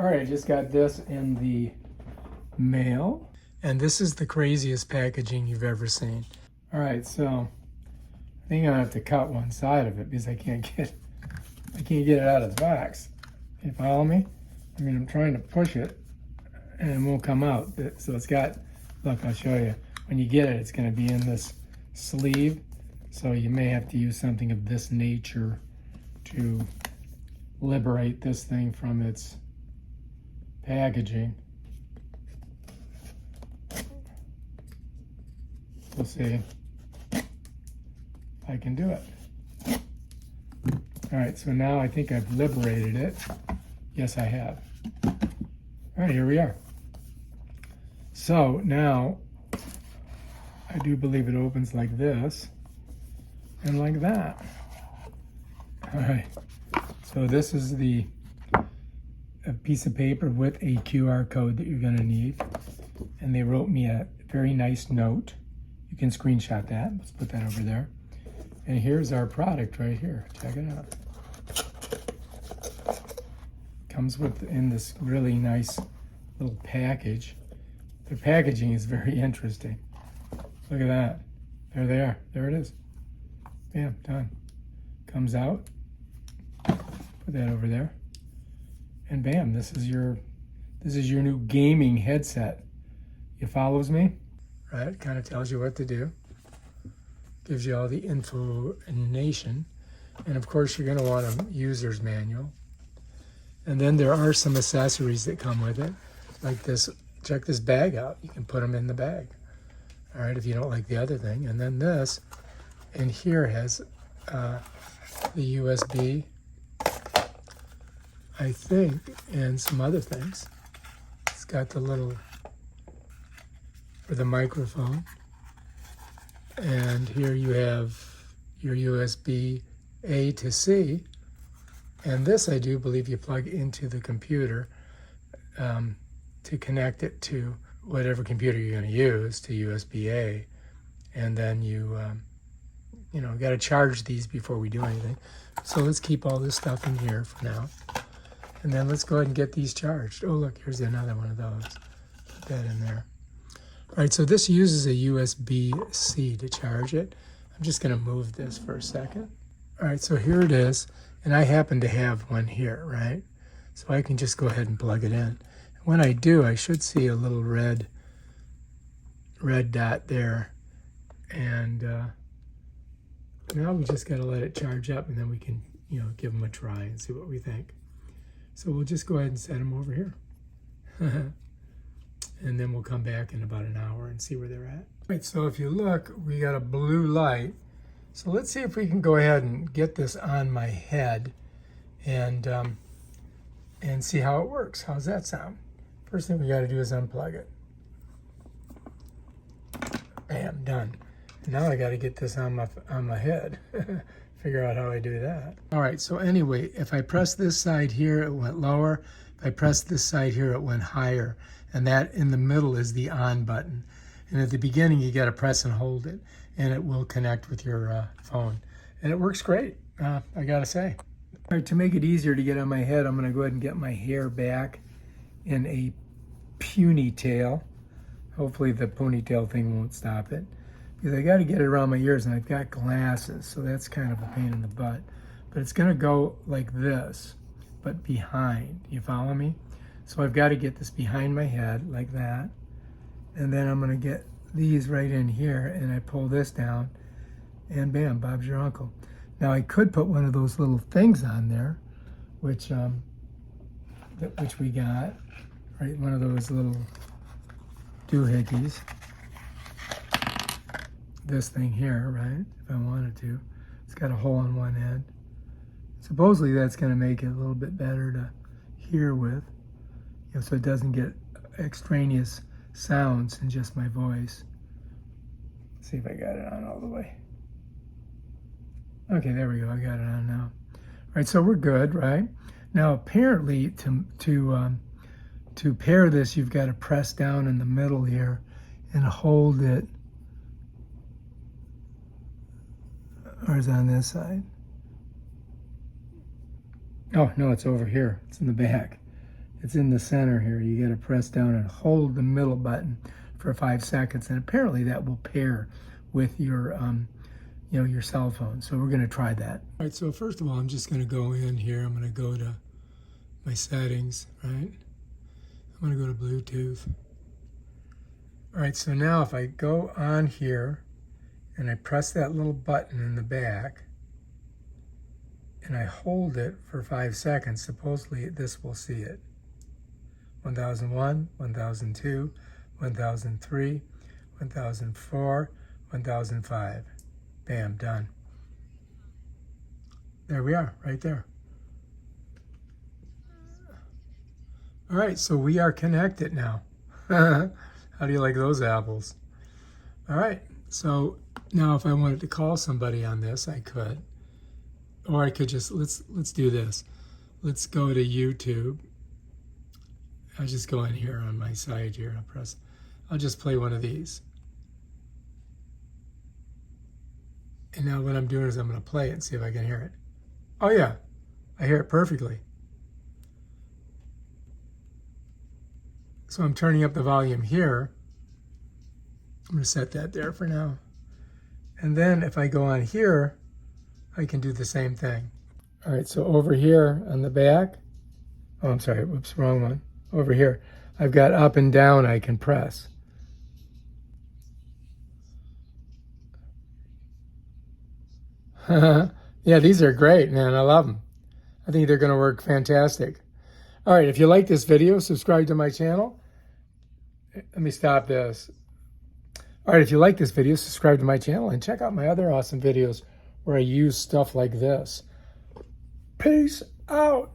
All right, I just got this in the mail. And this is the craziest packaging you've ever seen. All right, so I think I'm gonna have to cut one side of it because I can't get it out of the box. You follow me? I mean, I'm trying to push it and it won't come out. So it's got, look, I'll show you. When you get it, it's gonna be in this sleeve. So you may have to use something of this nature to liberate this thing from its packaging. We'll see if I can do it. All right, so now I think I've liberated it. Yes, I have. All right, here we are. So now I do believe it opens like this and like that. All right, so this is a piece of paper with a QR code that you're gonna need. And they wrote me a very nice note. You can screenshot that. Let's put that over there. And here's our product right here. Check it out. Comes in this really nice little package. The packaging is very interesting. Look at that. There they are. There it is. Bam, done. Comes out. Put that over there. And bam, this is your new gaming headset. You follows me? Right, kind of tells you what to do. Gives you all the information. And of course, you're going to want a user's manual. And then there are some accessories that come with it, like this. Check this bag out. You can put them in the bag. All right, if you don't like the other thing. And then this, and here has the USB, I think, and some other things. It's got the little, for the microphone. And here you have your USB A to C. And this, I do believe, you plug into the computer to connect it to whatever computer you're going to use, to USB A. And then you got to charge these before we do anything. So let's keep all this stuff in here for now. And then let's go ahead and get these charged. Oh, look, here's another one of those. Put that in there. All right, so this uses a USB-C to charge it. I'm just going to move this for a second. All right, so here it is. And I happen to have one here, right? So I can just go ahead and plug it in. When I do, I should see a little red dot there. And now we just got to let it charge up, and then we can, give them a try and see what we think. So we'll just go ahead and set them over here. And then we'll come back in about an hour and see where they're at. Right, so if you look, we got a blue light. So let's see if we can go ahead and get this on my head and see how it works. How's that sound? First thing we got to do is unplug it. Bam, done. And now I got to get this on my head. Figure out how I do that. All right, so anyway, if I press this side here, it went lower. If I press this side here, it went higher. And that in the middle is the on button. And at the beginning, you got to press and hold it, and it will connect with your phone. And it works great, I got to say. All right, to make it easier to get on my head, I'm going to go ahead and get my hair back in a ponytail. Hopefully the ponytail thing won't stop it. Because I got to get it around my ears, and I've got glasses, so that's kind of a pain in the butt. But it's going to go like this, but behind. You follow me? So I've got to get this behind my head like that. And then I'm going to get these right in here, and I pull this down, and bam, Bob's your uncle. Now I could put one of those little things on there, which we got, right? One of those little doohickeys. This thing here, right? If I wanted to. It's got a hole on one end. Supposedly that's going to make it a little bit better to hear with, so it doesn't get extraneous sounds in just my voice. Let's see if I got it on all the way. Okay, there we go. I got it on now. All right, so we're good, right? Now, apparently, to pair this, you've got to press down in the middle here and hold it. Or is it on this side? Oh, no, it's over here. It's in the back. It's in the center here. You got to press down and hold the middle button for 5 seconds, and apparently that will pair with your, you know, your cell phone. So we're going to try that. All right. So first of all, I'm just going to go in here. I'm going to go to my settings, right? I'm going to go to Bluetooth. All right. So now if I go on here and I press that little button in the back and I hold it for 5 seconds, supposedly this will see it. 1001, 1002, 1003, 1004, 1005. Bam, done. There we are, right there. All right, so we are connected now. How do you like those apples? All right, so now if I wanted to call somebody on this, I could. Or I could just, let's do this. Let's go to YouTube. I'll just go in here on my side here. I'll just play one of these. And now what I'm doing is I'm going to play it and see if I can hear it. Oh yeah, I hear it perfectly. So I'm turning up the volume here. I'm going to set that there for now. And then if I go on here, I can do the same thing. All right, so over here on the back, oh, I'm sorry, whoops, wrong one. Over here, I've got up and down I can press. Yeah, these are great, man. I love them. I think they're going to work fantastic. All right, if you like this video, subscribe to my channel. Let me stop this. All right, if you like this video, subscribe to my channel and check out my other awesome videos where I use stuff like this. Peace out.